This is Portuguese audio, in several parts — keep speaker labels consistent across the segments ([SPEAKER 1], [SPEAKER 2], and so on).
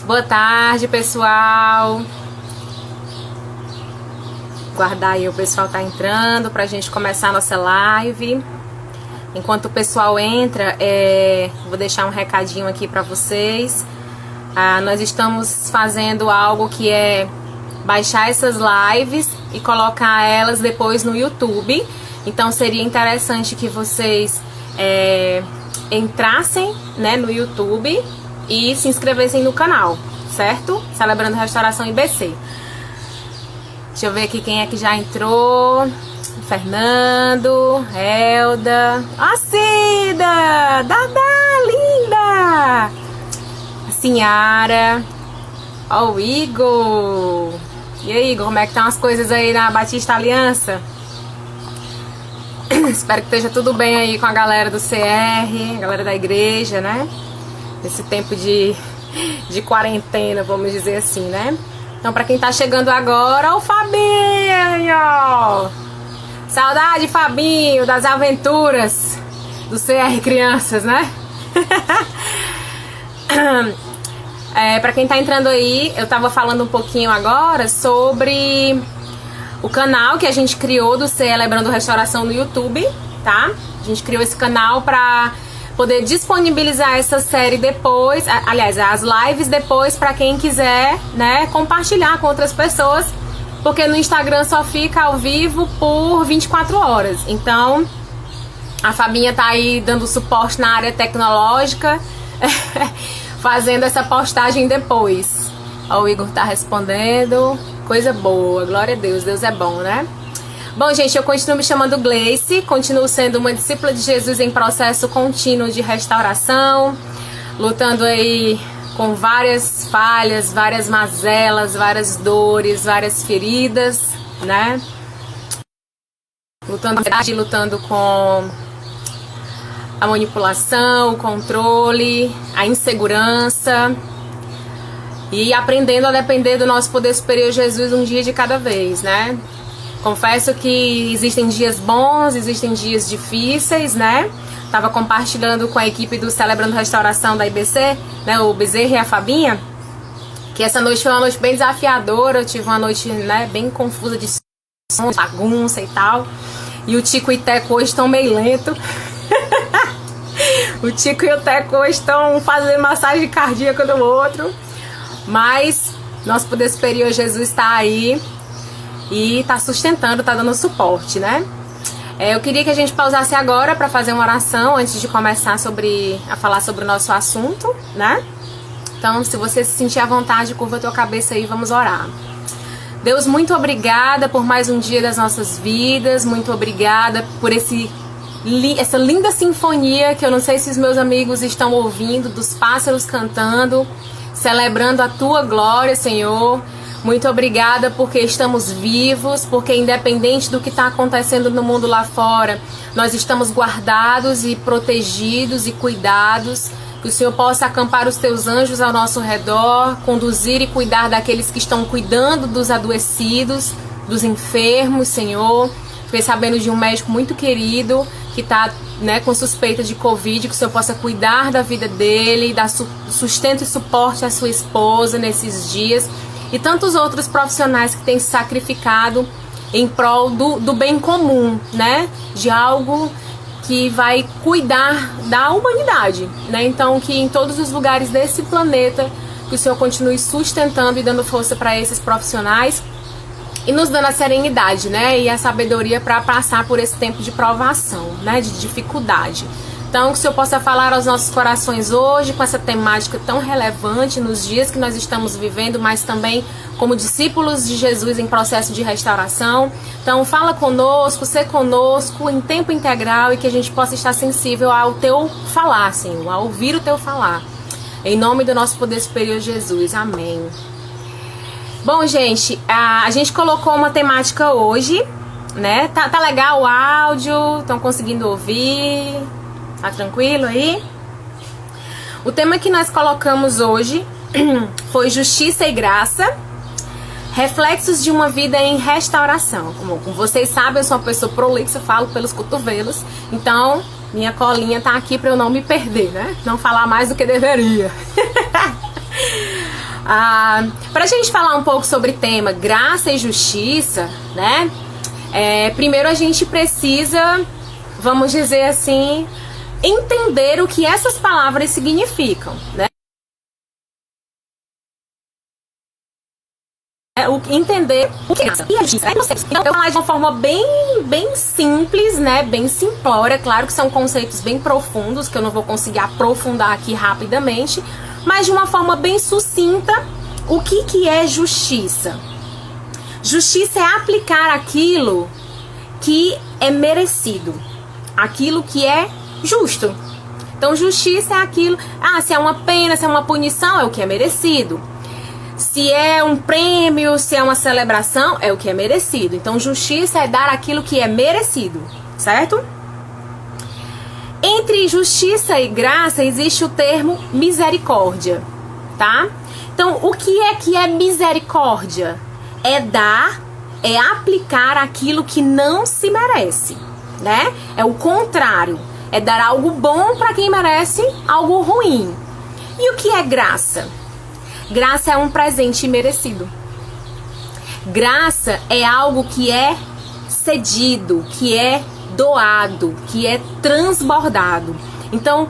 [SPEAKER 1] Boa tarde, pessoal. Guardar aí, o pessoal tá entrando pra gente começar a nossa live. Enquanto o pessoal entra, vou deixar um recadinho aqui pra vocês. Nós estamos fazendo algo que é baixar essas lives e colocar elas depois no YouTube. Então seria interessante que vocês entrassem, né, no YouTube e se inscrevessem no canal, certo? Celebrando Restauração IBC. Deixa eu ver aqui quem é que já entrou. Fernando, Elda, a Cida, Dada, linda, a Sinhara, ó, o Igor. E aí, Igor, como é que estão as coisas aí na Batista Aliança? Espero que esteja tudo bem aí com a galera do CR, a galera da igreja, né? Nesse tempo de quarentena, vamos dizer assim, né? Então, pra quem tá chegando agora, ó, o Fabinho! Saudade, Fabinho, das aventuras do CR Crianças, né? Pra quem tá entrando aí, eu tava falando um pouquinho agora sobre o canal que a gente criou do Celebrando Restauração no YouTube, tá? A gente criou esse canal pra poder disponibilizar essa série depois, aliás, as lives depois pra quem quiser, né, compartilhar com outras pessoas, porque no Instagram só fica ao vivo por 24 horas. Então, a Fabinha tá aí dando suporte na área tecnológica, fazendo essa postagem depois. Ó, o Igor tá respondendo. Coisa boa, glória a Deus, Deus é bom, né? Bom, gente, eu continuo me chamando Gleice, continuo sendo uma discípula de Jesus em processo contínuo de restauração, lutando aí com várias falhas, várias mazelas, várias dores, várias feridas, né? Lutando com a manipulação, o controle, a insegurança e aprendendo a depender do nosso poder superior Jesus um dia de cada vez, né? Confesso que existem dias bons, existem dias difíceis, né? Tava compartilhando com a equipe do Celebrando Restauração da IBC, né? O Bezerra e a Fabinha, que essa noite foi uma noite bem desafiadora. Eu tive uma noite, né, bem confusa de som, bagunça e tal. E o Tico e o Teco hoje estão meio lento. O Tico e o Teco hoje estão fazendo massagem cardíaca no outro. Mas nosso poder superior Jesus está aí e tá sustentando, tá dando suporte, né? Eu queria que a gente pausasse agora para fazer uma oração antes de começar a falar sobre o nosso assunto, né? Então, se você se sentir à vontade, curva a tua cabeça aí, vamos orar. Deus, muito obrigada por mais um dia das nossas vidas, muito obrigada por essa linda sinfonia que eu não sei se os meus amigos estão ouvindo, dos pássaros cantando, celebrando a tua glória, Senhor. Muito obrigada porque estamos vivos, porque independente do que está acontecendo no mundo lá fora, nós estamos guardados e protegidos e cuidados. Que o Senhor possa acampar os teus anjos ao nosso redor, conduzir e cuidar daqueles que estão cuidando dos adoecidos, dos enfermos, Senhor. Fiquei sabendo de um médico muito querido que está, né, com suspeita de Covid, que o Senhor possa cuidar da vida dele, dar sustento e suporte à sua esposa nesses dias. E tantos outros profissionais que têm se sacrificado em prol do bem comum, né? De algo que vai cuidar da humanidade, né? Então, que em todos os lugares desse planeta, que o Senhor continue sustentando e dando força para esses profissionais e nos dando a serenidade, né? E a sabedoria para passar por esse tempo de provação, né? De dificuldade. Então, que o Senhor possa falar aos nossos corações hoje com essa temática tão relevante nos dias que nós estamos vivendo, mas também como discípulos de Jesus em processo de restauração. Então, fala conosco, sê conosco em tempo integral e que a gente possa estar sensível ao teu falar, Senhor, a ouvir o teu falar. Em nome do nosso poder superior Jesus. Amém. Bom, gente, a gente colocou uma temática hoje, né? Tá legal o áudio? Estão conseguindo ouvir? Tá tranquilo aí? O tema que nós colocamos hoje foi Justiça e Graça, reflexos de uma vida em restauração. Como vocês sabem, eu sou uma pessoa prolixa, falo pelos cotovelos, então minha colinha tá aqui para eu não me perder, né? Não falar mais do que deveria. Para a gente falar um pouco sobre o tema graça e justiça, né? Primeiro a gente precisa, vamos dizer assim, entender o que essas palavras significam, né? Entender o que é graça e a justiça. Então, eu vou falar de uma forma bem simples, né? Bem simplória. Claro que são conceitos bem profundos que eu não vou conseguir aprofundar aqui rapidamente, mas de uma forma bem sucinta, o que é justiça? Justiça é aplicar aquilo que é merecido, aquilo que é justo. Então, justiça é aquilo... se é uma pena, se é uma punição, é o que é merecido. Se é um prêmio, se é uma celebração, é o que é merecido. Então, justiça é dar aquilo que é merecido, certo? Entre justiça e graça existe o termo misericórdia, tá? Então, o que é misericórdia? É dar, é aplicar aquilo que não se merece, né? É o contrário, é dar algo bom para quem merece algo ruim. E o que é graça? Graça é um presente merecido. Graça é algo que é cedido, que é doado, que é transbordado. Então,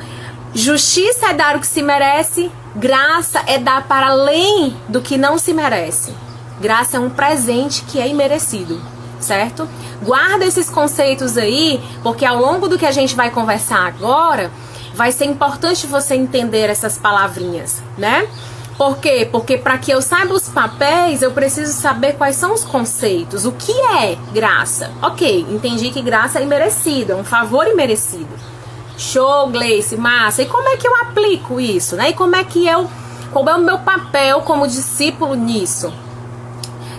[SPEAKER 1] justiça é dar o que se merece, graça é dar para além do que não se merece. Graça é um presente que é imerecido, certo? Guarda esses conceitos aí, porque ao longo do que a gente vai conversar agora, vai ser importante você entender essas palavrinhas, né? Por quê? Porque para que eu saiba os papéis, eu preciso saber quais são os conceitos. O que é graça? Ok, entendi que graça é imerecido, é um favor imerecido. Show, Gleice, massa. E como é que eu aplico isso, né? E qual é o meu papel como discípulo nisso?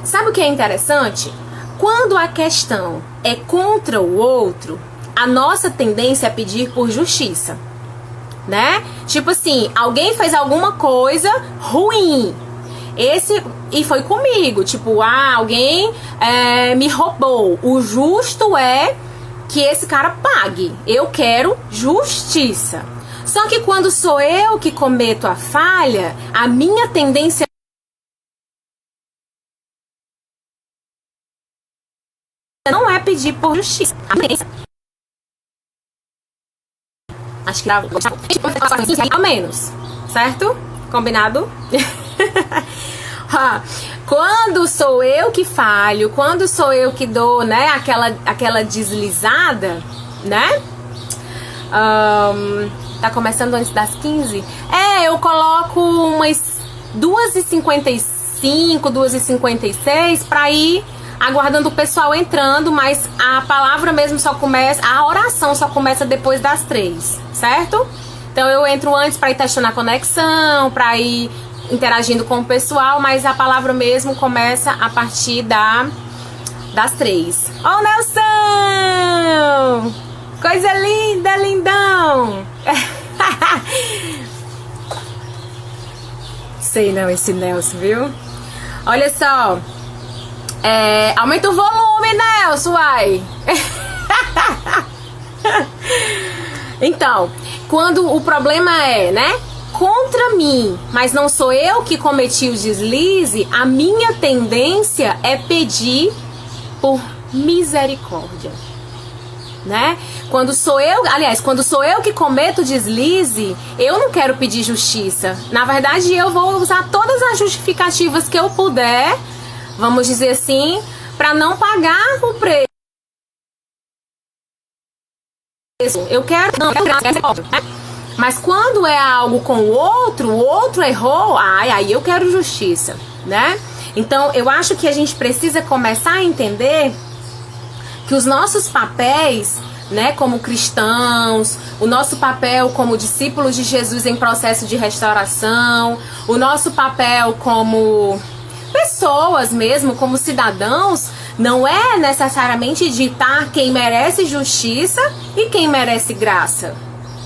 [SPEAKER 1] Sabe o que é interessante? Quando a questão é contra o outro, a nossa tendência é pedir por justiça, né? Tipo assim, alguém fez alguma coisa ruim, e foi comigo, tipo, alguém me roubou. O justo é que esse cara pague. Eu quero justiça. Só que quando sou eu que cometo a falha, a minha tendência não é pedir por justiça. Acho que dá ao menos, certo? Combinado? Quando sou eu que falho, quando sou eu que dou, né, aquela deslizada, né? Tá começando antes das 15? Eu coloco umas 2h55, 2h56 pra ir aguardando o pessoal entrando, mas a palavra mesmo só começa, a oração só começa depois das 3, certo? Então eu entro antes para ir testando a conexão, para ir interagindo com o pessoal, mas a palavra mesmo começa a partir das 3. Ó, Nelson! Coisa linda, lindão! Sei não esse Nelson, viu? Olha só. Aumenta o volume, Nelson, uai. Então, quando o problema é, né, contra mim, mas não sou eu que cometi o deslize, a minha tendência é pedir por misericórdia, né? Quando sou eu que cometo o deslize, eu não quero pedir justiça. Na verdade, eu vou usar todas as justificativas que eu puder, vamos dizer assim, para não pagar o preço. Eu quero graça, né? Mas quando é algo com o outro errou, aí eu quero justiça, né? Então, eu acho que a gente precisa começar a entender que os nossos papéis, né, como cristãos, o nosso papel como discípulos de Jesus em processo de restauração, o nosso papel como pessoas mesmo, como cidadãos, não é necessariamente ditar quem merece justiça e quem merece graça,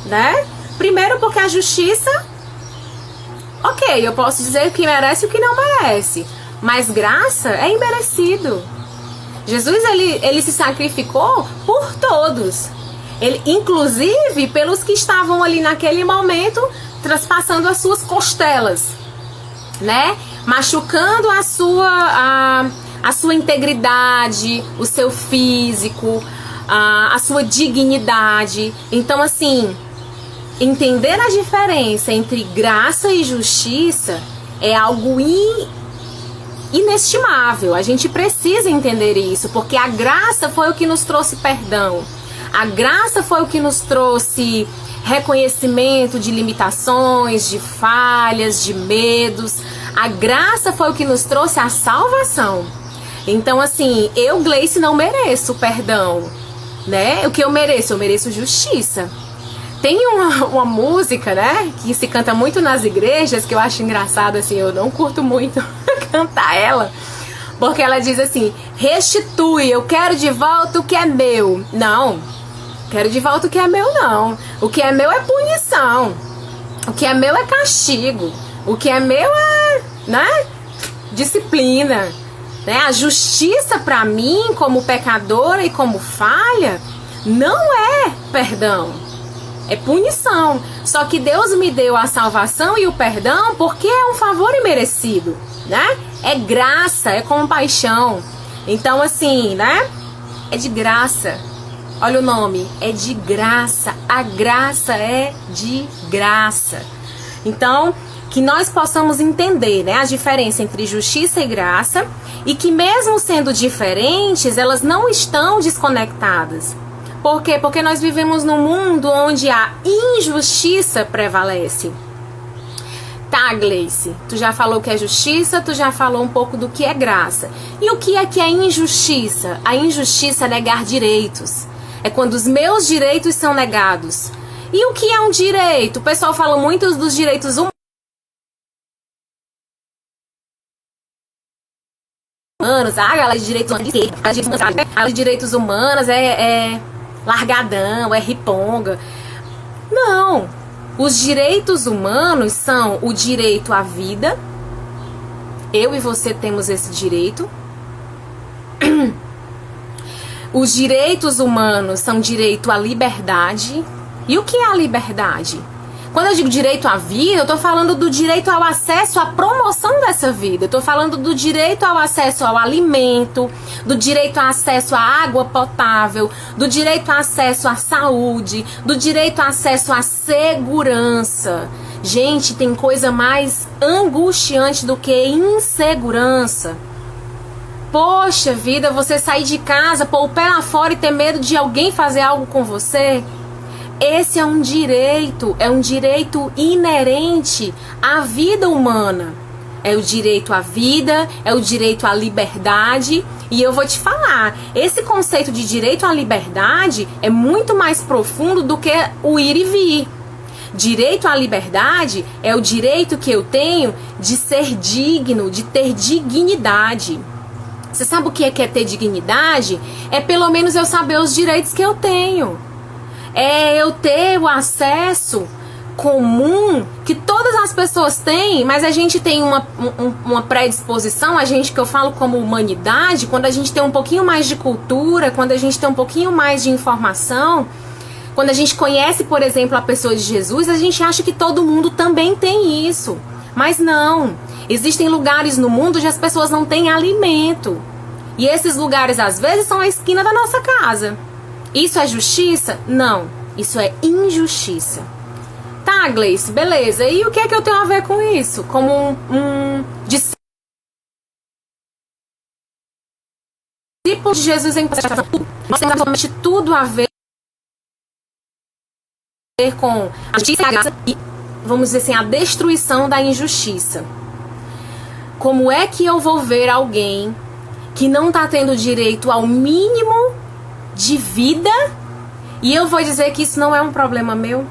[SPEAKER 1] né? Primeiro porque a justiça, ok, eu posso dizer o que merece e o que não merece, mas graça é imerecido. Jesus, ele se sacrificou por todos, ele, inclusive pelos que estavam ali naquele momento, traspassando as suas costelas. né? Machucando a sua integridade, o seu físico, a sua dignidade. Então, assim, entender a diferença entre graça e justiça é algo inestimável. A gente precisa entender isso, porque a graça foi o que nos trouxe perdão. A graça foi o que nos trouxe reconhecimento de limitações, de falhas, de medos. A graça foi o que nos trouxe a salvação. Então, assim, eu, Gleice, não mereço perdão, né? O que eu mereço? Eu mereço justiça. Tem uma música, né, que se canta muito nas igrejas, que eu acho engraçado, assim, eu não curto muito cantar ela, porque ela diz assim: restitui, eu quero de volta o que é meu. Não, quero de volta o que é meu não. O que é meu é punição. O que é meu é castigo. O que é meu é, né, disciplina. Né? A justiça para mim, como pecadora e como falha, não é perdão. É punição. Só que Deus me deu a salvação e o perdão porque é um favor imerecido, né? É graça, é compaixão. Então, assim, né? É de graça. Olha o nome, é de graça. A graça é de graça. Então, que nós possamos entender, né, a diferença entre justiça e graça, e que mesmo sendo diferentes, elas não estão desconectadas. Por quê? Porque nós vivemos num mundo onde a injustiça prevalece. Tá, Gleice, tu já falou o que é justiça, tu já falou um pouco do que é graça. E o que é injustiça? A injustiça é negar direitos. É quando os meus direitos são negados. E o que é um direito? O pessoal fala muito dos direitos humanos. Ah, galera, de direitos humanos, a de direitos humanos é largadão, é riponga. Não. Os direitos humanos são o direito à vida. Eu e você temos esse direito. Os direitos humanos são direito à liberdade. E o que é a liberdade? Quando eu digo direito à vida, eu estou falando do direito ao acesso à promoção dessa vida. Eu estou falando do direito ao acesso ao alimento, do direito ao acesso à água potável, do direito ao acesso à saúde, do direito ao acesso à segurança. Gente, tem coisa mais angustiante do que insegurança. Poxa vida, você sair de casa, pôr o pé lá fora e ter medo de alguém fazer algo com você? Esse é um direito inerente à vida humana. É o direito à vida, é o direito à liberdade. E eu vou te falar, esse conceito de direito à liberdade é muito mais profundo do que o ir e vir. Direito à liberdade é o direito que eu tenho de ser digno, de ter dignidade. Você sabe o que é ter dignidade? É pelo menos eu saber os direitos que eu tenho. É eu ter o acesso comum que todas as pessoas têm, mas a gente tem uma predisposição, a gente que eu falo como humanidade, quando a gente tem um pouquinho mais de cultura, quando a gente tem um pouquinho mais de informação, quando a gente conhece, por exemplo, a pessoa de Jesus, a gente acha que todo mundo também tem isso. Mas não. Existem lugares no mundo onde as pessoas não têm alimento. E esses lugares, às vezes, são a esquina da nossa casa. Isso é justiça? Não. Isso é injustiça. Tá, Gleice, beleza. E o que é que eu tenho a ver com isso? Como um discípulo de Jesus em nós temos absolutamente tudo a ver com a justiça e a graça e, vamos dizer assim, a destruição da injustiça. Como é que eu vou ver alguém que não está tendo direito ao mínimo de vida e eu vou dizer que isso não é um problema meu?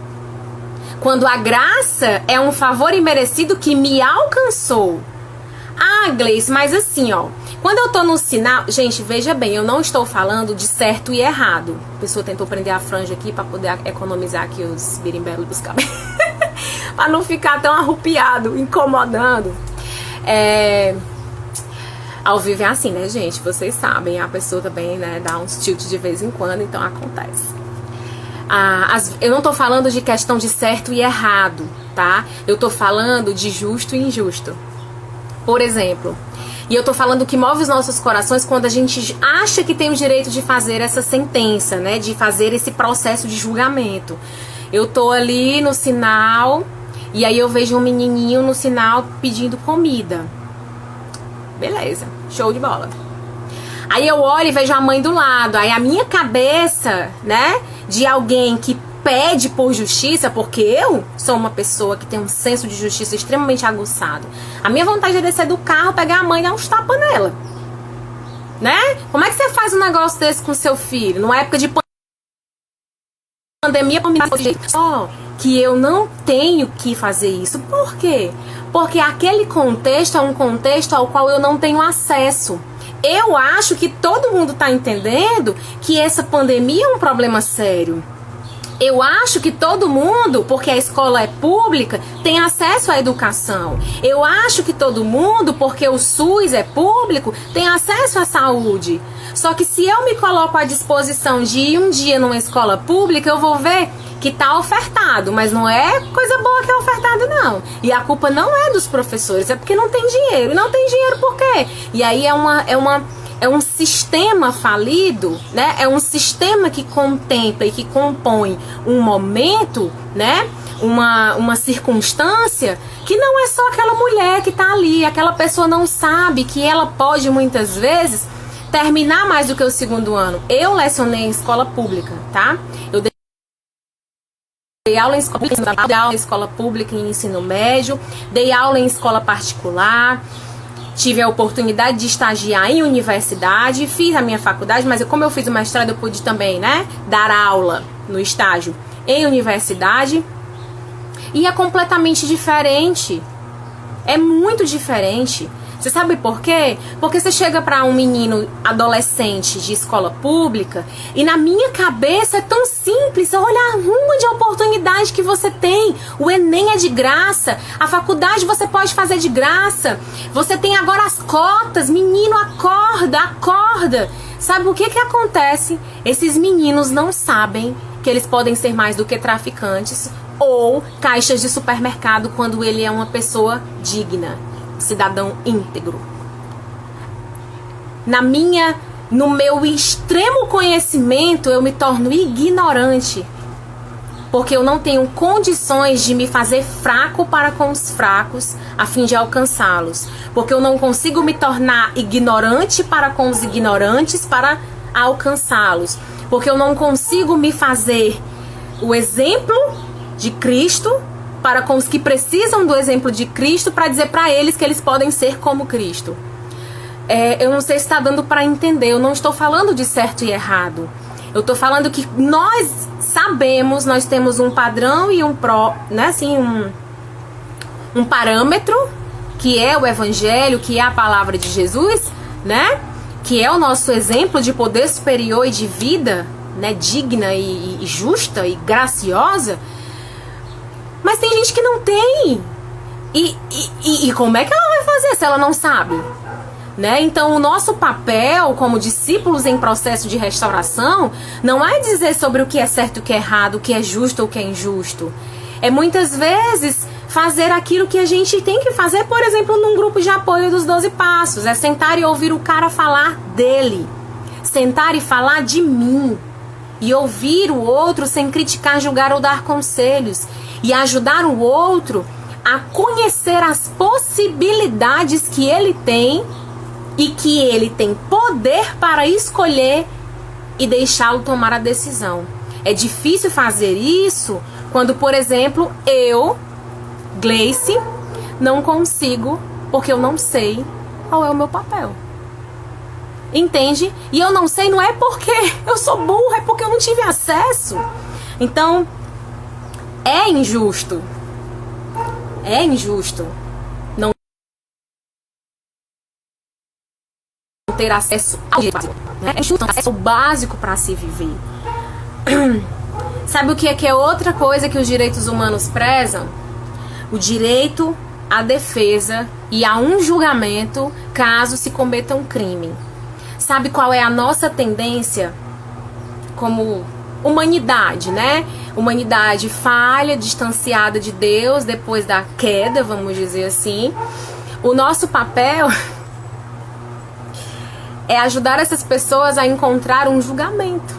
[SPEAKER 1] Quando a graça é um favor imerecido que me alcançou. Ah, Gleice, mas assim, ó, quando eu tô no sinal... Gente, veja bem, eu não estou falando de certo e errado. A pessoa tentou prender a franja aqui pra poder economizar aqui os birimbelos dos cabelos. Pra não ficar tão arrupiado, incomodando. Ao vivo é assim, né, gente? Vocês sabem, a pessoa também, né, dá uns tilt de vez em quando, então acontece. Eu não tô falando de questão de certo e errado, tá? Eu tô falando de justo e injusto. Por exemplo, e eu tô falando que move os nossos corações quando a gente acha que tem o direito de fazer essa sentença, né? De fazer esse processo de julgamento. Eu tô ali no sinal e aí eu vejo um menininho no sinal pedindo comida. Beleza, show de bola. Aí eu olho e vejo a mãe do lado. Aí a minha cabeça, né, de alguém que pede por justiça, porque eu sou uma pessoa que tem um senso de justiça extremamente aguçado. A minha vontade é descer do carro, pegar a mãe e dar uns tapas nela. Né? Como é que você faz um negócio desse com seu filho? Numa época de pandemia, só que eu não tenho que fazer isso. Por quê? Porque aquele contexto é um contexto ao qual eu não tenho acesso. Eu acho que todo mundo está entendendo que essa pandemia é um problema sério. Eu acho que todo mundo, porque a escola é pública, tem acesso à educação. Eu acho que todo mundo, porque o SUS é público, tem acesso à saúde. Só que se eu me coloco à disposição de ir um dia numa escola pública, eu vou ver que tá ofertado, mas não é coisa boa que é ofertado, não. E a culpa não é dos professores, é porque não tem dinheiro. E não tem dinheiro por quê? E aí é um sistema falido, né? É um sistema que contempla e que compõe um momento, né? Uma circunstância que não é só aquela mulher que tá ali. Aquela pessoa não sabe que ela pode muitas vezes terminar mais do que o segundo ano. Eu lecionei em escola pública, tá? Eu dei aula em escola pública em ensino médio, dei aula em escola particular. Tive a oportunidade de estagiar em universidade, fiz a minha faculdade, mas como eu fiz o mestrado, eu pude também, né, dar aula no estágio em universidade. E é completamente diferente. É muito diferente. Você sabe por quê? Porque você chega para um menino adolescente de escola pública e na minha cabeça é tão simples. Olha a ruma de oportunidade que você tem. O Enem é de graça. A faculdade você pode fazer de graça. Você tem agora as cotas. Menino, acorda, acorda. Sabe o que acontece? Esses meninos não sabem que eles podem ser mais do que traficantes ou caixas de supermercado quando ele é uma pessoa digna. Cidadão íntegro. No meu extremo conhecimento, eu me torno ignorante, porque eu não tenho condições de me fazer fraco para com os fracos a fim de alcançá-los, porque eu não consigo me tornar ignorante para com os ignorantes para alcançá-los, porque eu não consigo me fazer o exemplo de Cristo para com os que precisam do exemplo de Cristo, para dizer para eles que eles podem ser como Cristo. Eu não sei se está dando para entender. Eu não estou falando de certo e errado. Eu estou falando que nós sabemos, nós temos um padrão e um parâmetro, que é o Evangelho, que é a palavra de Jesus, né? Que é o nosso exemplo de poder superior e de vida, né? Digna e justa e graciosa. Mas tem gente que não tem. E como é que ela vai fazer se ela não sabe? Né? Então o nosso papel como discípulos em processo de restauração não é dizer sobre o que é certo e o que é errado, o que é justo ou o que é injusto. É muitas vezes fazer aquilo que a gente tem que fazer, por exemplo, num grupo de apoio dos 12 passos. É sentar e ouvir o cara falar dele. Sentar e falar de mim. E ouvir o outro sem criticar, julgar ou dar conselhos. E ajudar o outro a conhecer as possibilidades que ele tem e que ele tem poder para escolher e deixá-lo tomar a decisão. É difícil fazer isso quando, por exemplo, eu, Gleice, não consigo porque eu não sei qual é o meu papel. Entende? E eu não sei não é porque eu sou burra, é porque eu não tive acesso. Então, é injusto. É injusto não ter acesso ao básico, né? É injusto acesso ao básico para se viver. Sabe o que é outra coisa que os direitos humanos prezam? O direito à defesa e a um julgamento caso se cometa um crime. Sabe qual é a nossa tendência como humanidade, né? Humanidade falha, distanciada de Deus depois da queda, vamos dizer assim. O nosso papel é ajudar essas pessoas a encontrar um julgamento,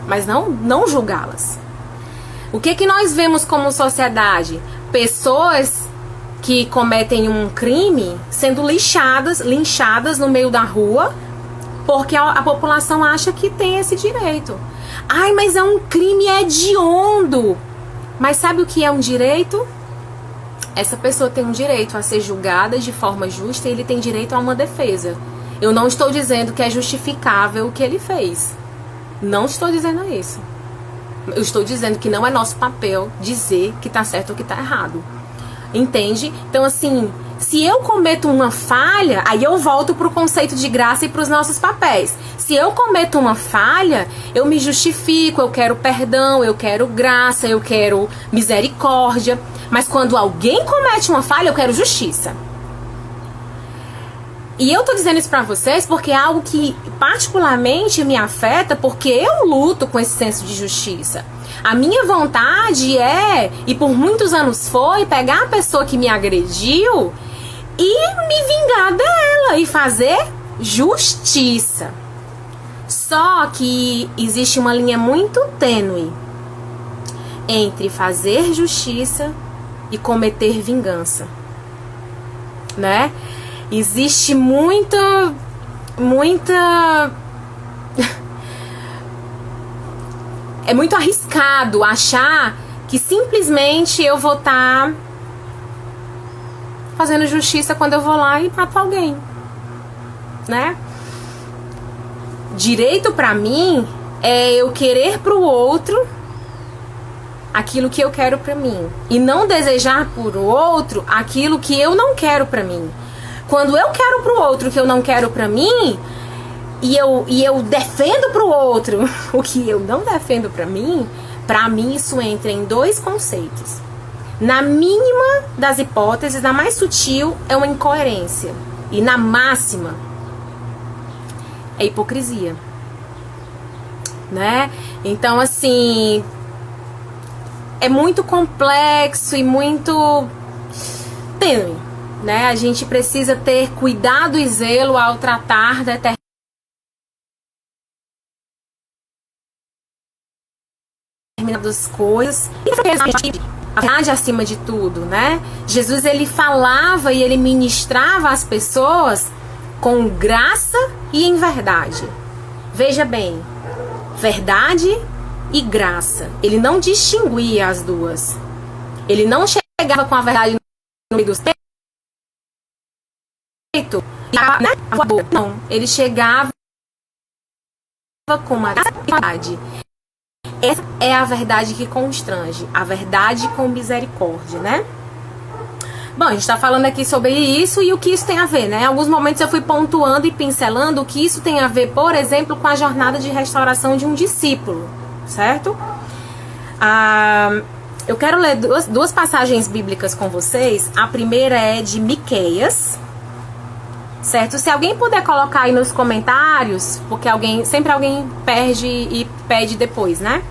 [SPEAKER 1] mas não julgá-las. O que nós vemos como sociedade? Pessoas que cometem um crime sendo linchadas no meio da rua, porque a população acha que tem esse direito. Ai, mas é um crime hediondo. Mas sabe o que é um direito? Essa pessoa tem um direito a ser julgada de forma justa e ele tem direito a uma defesa. Eu não estou dizendo que é justificável o que ele fez. Não estou dizendo isso. Eu estou dizendo que não é nosso papel dizer que tá certo ou que tá errado. Entende? Então, assim, se eu cometo uma falha, aí eu volto pro conceito de graça e pros nossos papéis. Se eu cometo uma falha, eu me justifico, eu quero perdão, eu quero graça, eu quero misericórdia. Mas quando alguém comete uma falha, eu quero justiça. E eu tô dizendo isso pra vocês porque é algo que particularmente me afeta, porque eu luto com esse senso de justiça. A minha vontade é, e por muitos anos foi, pegar a pessoa que me agrediu e me vingar dela e fazer justiça. Só que existe uma linha muito tênue entre fazer justiça e cometer vingança, né? Existe muita é muito arriscado achar que simplesmente eu vou estar fazendo justiça quando eu vou lá e mato alguém, né? Direito pra mim é eu querer pro outro aquilo que eu quero pra mim e não desejar por outro aquilo que eu não quero pra mim. Quando eu quero pro outro o que eu não quero pra mim e eu defendo pro outro o que eu não defendo pra mim isso entra em dois conceitos. Na mínima das hipóteses, na mais sutil, é uma incoerência. E na máxima, é hipocrisia. Né? Então, assim, é muito complexo e muito tênue, né? A gente precisa ter cuidado e zelo ao tratar determinadas coisas e a verdade acima de tudo, né? Jesus, ele falava e ele ministrava às pessoas com graça e em verdade. Veja bem, verdade e graça. Ele não distinguia as duas. Ele não chegava com a verdade no meio dos peitos, né? Não, ele chegava com uma graça e verdade. Essa é a verdade que constrange, a verdade com misericórdia, né? Bom, a gente tá falando aqui sobre isso e o que isso tem a ver, né? Em alguns momentos eu fui pontuando e pincelando o que isso tem a ver, por exemplo, com a jornada de restauração de um discípulo, certo? Eu quero ler duas passagens bíblicas com vocês. A primeira é de Miqueias, certo? Se alguém puder colocar aí nos comentários, porque sempre alguém perde e pede depois, né?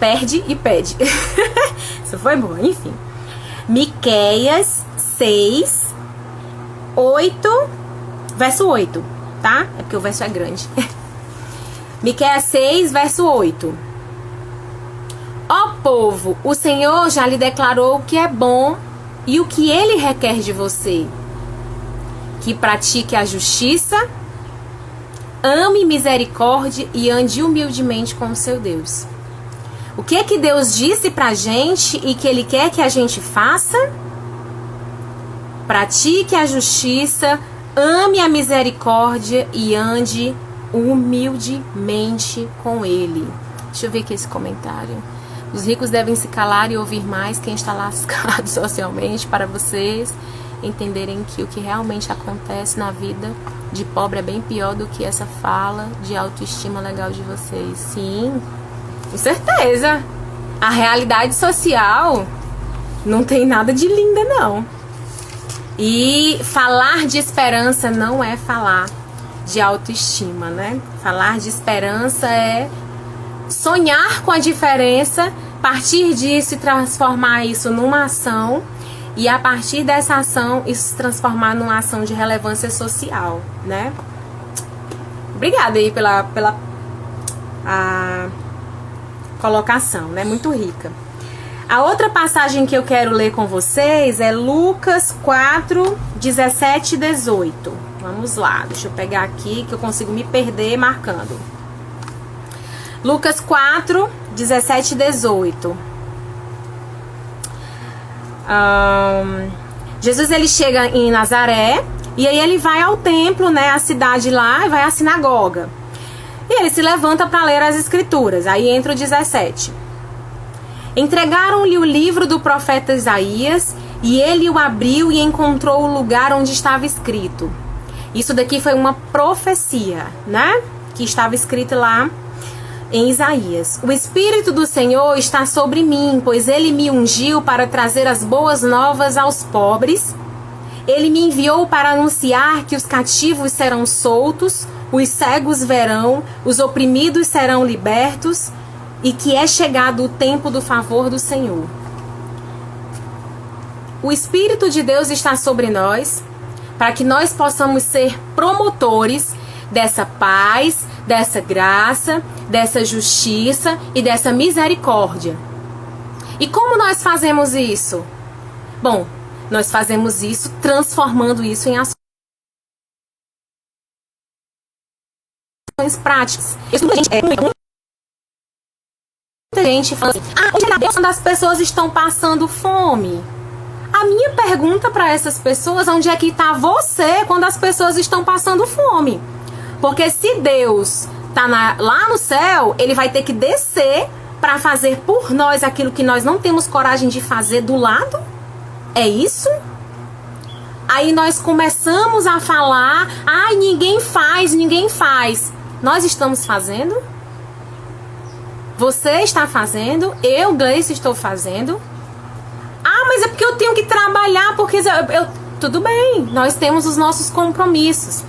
[SPEAKER 1] Perde e pede. Isso foi bom, enfim. Miqueias 6, 8, verso 8, tá? É porque o verso é grande. Miqueias 6, verso 8. Ó povo, o Senhor já lhe declarou o que é bom e o que ele requer de você. Que pratique a justiça, ame misericórdia e ande humildemente com o seu Deus. O que é que Deus disse pra gente e que Ele quer que a gente faça? Pratique a justiça, ame a misericórdia e ande humildemente com Ele. Deixa eu ver aqui esse comentário. Os ricos devem se calar e ouvir mais quem está lascado socialmente, para vocês entenderem que o que realmente acontece na vida de pobre é bem pior do que essa fala de autoestima legal de vocês. Sim, com certeza. A realidade social não tem nada de linda, não. E falar de esperança não é falar de autoestima, né? Falar de esperança é sonhar com a diferença, partir disso e transformar isso numa ação e a partir dessa ação isso se transformar numa ação de relevância social, né? Obrigada aí pela a colocação, né? Muito rica. A outra passagem que eu quero ler com vocês é Lucas 4, 17 e 18. Vamos lá, deixa eu pegar aqui que eu consigo me perder marcando. Lucas 4, 17 e 18. Jesus ele chega em Nazaré e aí ele vai ao templo, né, a cidade lá, e vai à sinagoga. E ele se levanta para ler as escrituras. Aí entra o 17. Entregaram-lhe o livro do profeta Isaías e ele o abriu e encontrou o lugar onde estava escrito. Isso daqui foi uma profecia, né? Que estava escrito lá em Isaías. O Espírito do Senhor está sobre mim, pois ele me ungiu para trazer as boas novas aos pobres. Ele me enviou para anunciar que os cativos serão soltos, os cegos verão, os oprimidos serão libertos e que é chegado o tempo do favor do Senhor. O Espírito de Deus está sobre nós para que nós possamos ser promotores dessa paz, dessa graça, dessa justiça e dessa misericórdia. E como nós fazemos isso? Bom, nós fazemos isso transformando isso em ações práticas. Muita gente fala assim, quando as pessoas estão passando fome. A minha pergunta para essas pessoas, onde é que está você quando as pessoas estão passando fome? Porque se Deus está lá no céu, ele vai ter que descer para fazer por nós aquilo que nós não temos coragem de fazer do lado? É isso? Aí nós começamos a falar, ai, ninguém faz, ninguém faz. Nós estamos fazendo? Você está fazendo? Eu, Gleice, estou fazendo? Ah, mas é porque eu tenho que trabalhar, porque tudo bem, nós temos os nossos compromissos.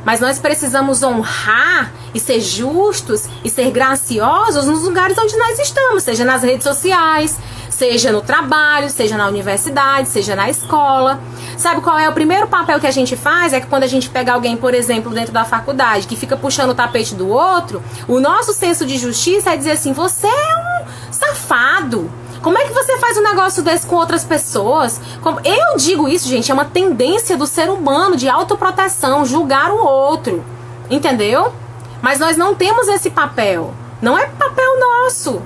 [SPEAKER 1] Mas nós precisamos honrar e ser justos e ser graciosos nos lugares onde nós estamos, seja nas redes sociais, seja no trabalho, seja na universidade, seja na escola. Sabe qual é o primeiro papel que a gente faz? É que quando a gente pega alguém, por exemplo, dentro da faculdade, que fica puxando o tapete do outro, o nosso senso de justiça é dizer assim, você é um safado. Como é que você faz um negócio desse com outras pessoas? Eu digo isso, gente, é uma tendência do ser humano de autoproteção, julgar o outro. Entendeu? Mas nós não temos esse papel. Não é papel nosso.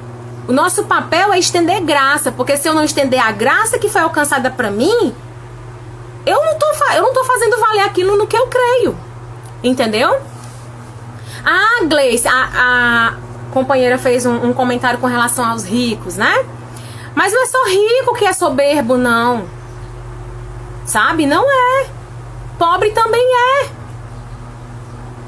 [SPEAKER 1] O nosso papel é estender graça, porque se eu não estender a graça que foi alcançada pra mim, eu não tô fazendo valer aquilo no que eu creio. Entendeu? Ah, Gleice, a companheira fez um comentário com relação aos ricos, né? Mas não é só rico que é soberbo, não. Sabe? Não é. Pobre também é.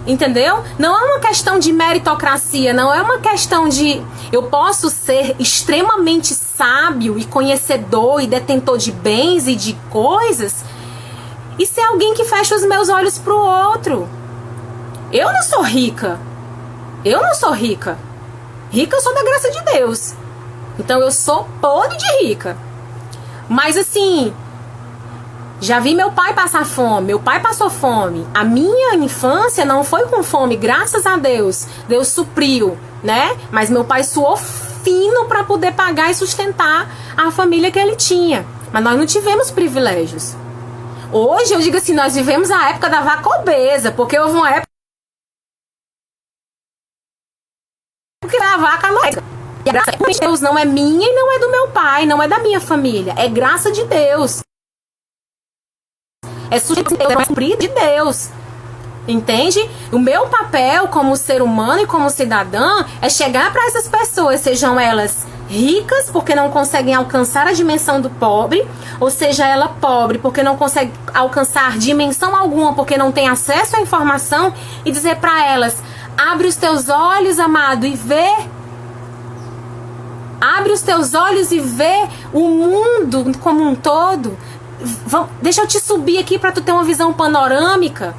[SPEAKER 1] Entendeu? Não é uma questão de meritocracia, não é uma questão de... Eu posso ser extremamente sábio e conhecedor e detentor de bens e de coisas e ser alguém que fecha os meus olhos pro outro. Eu não sou rica. Eu não sou rica. Rica eu sou da graça de Deus. Então eu sou podre de rica. Mas assim, já vi meu pai passar fome. Meu pai passou fome. A minha infância não foi com fome, graças a Deus. Deus supriu, né? Mas meu pai suou fino para poder pagar e sustentar a família que ele tinha. Mas nós não tivemos privilégios. Hoje eu digo assim, nós vivemos a época da vaca obesa, porque houve uma época que a vaca não é. E a graça de Deus não é minha e não é do meu pai, não é da minha família. É graça de Deus. É suprido de Deus. Entende? O meu papel como ser humano e como cidadã é chegar para essas pessoas, sejam elas ricas porque não conseguem alcançar a dimensão do pobre, ou seja ela pobre porque não consegue alcançar dimensão alguma porque não tem acesso à informação, e dizer para elas, abre os teus olhos, amado, e vê. Abre os teus olhos e vê o mundo como um todo. Deixa eu te subir aqui para tu ter uma visão panorâmica.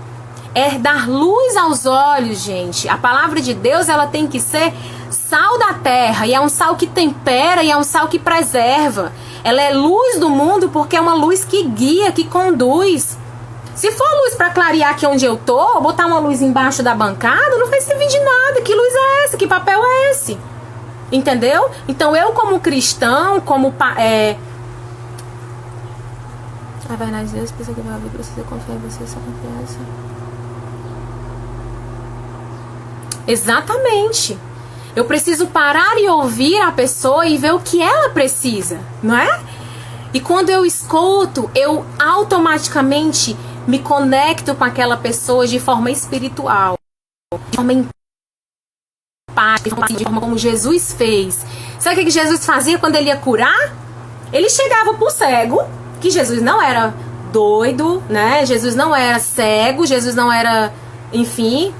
[SPEAKER 1] É dar luz aos olhos, gente. A palavra de Deus, ela tem que ser sal da terra. E é um sal que tempera e é um sal que preserva. Ela é luz do mundo porque é uma luz que guia, que conduz. Se for luz para clarear aqui onde eu tô, botar uma luz embaixo da bancada, não vai servir de nada. Que luz é essa? Que papel é esse? Entendeu? Então eu como cristão, como a verdade de Deus, pensa que vai haver, precisa confiar em você, essa confiança. Exatamente. Eu preciso parar e ouvir a pessoa e ver o que ela precisa, não é? E quando eu escuto, eu automaticamente me conecto com aquela pessoa de forma espiritual, de forma empática, de forma como Jesus fez. Sabe o que Jesus fazia quando ele ia curar? Ele chegava pro cego, que Jesus não era doido, né? Jesus não era cego, Jesus não era, enfim.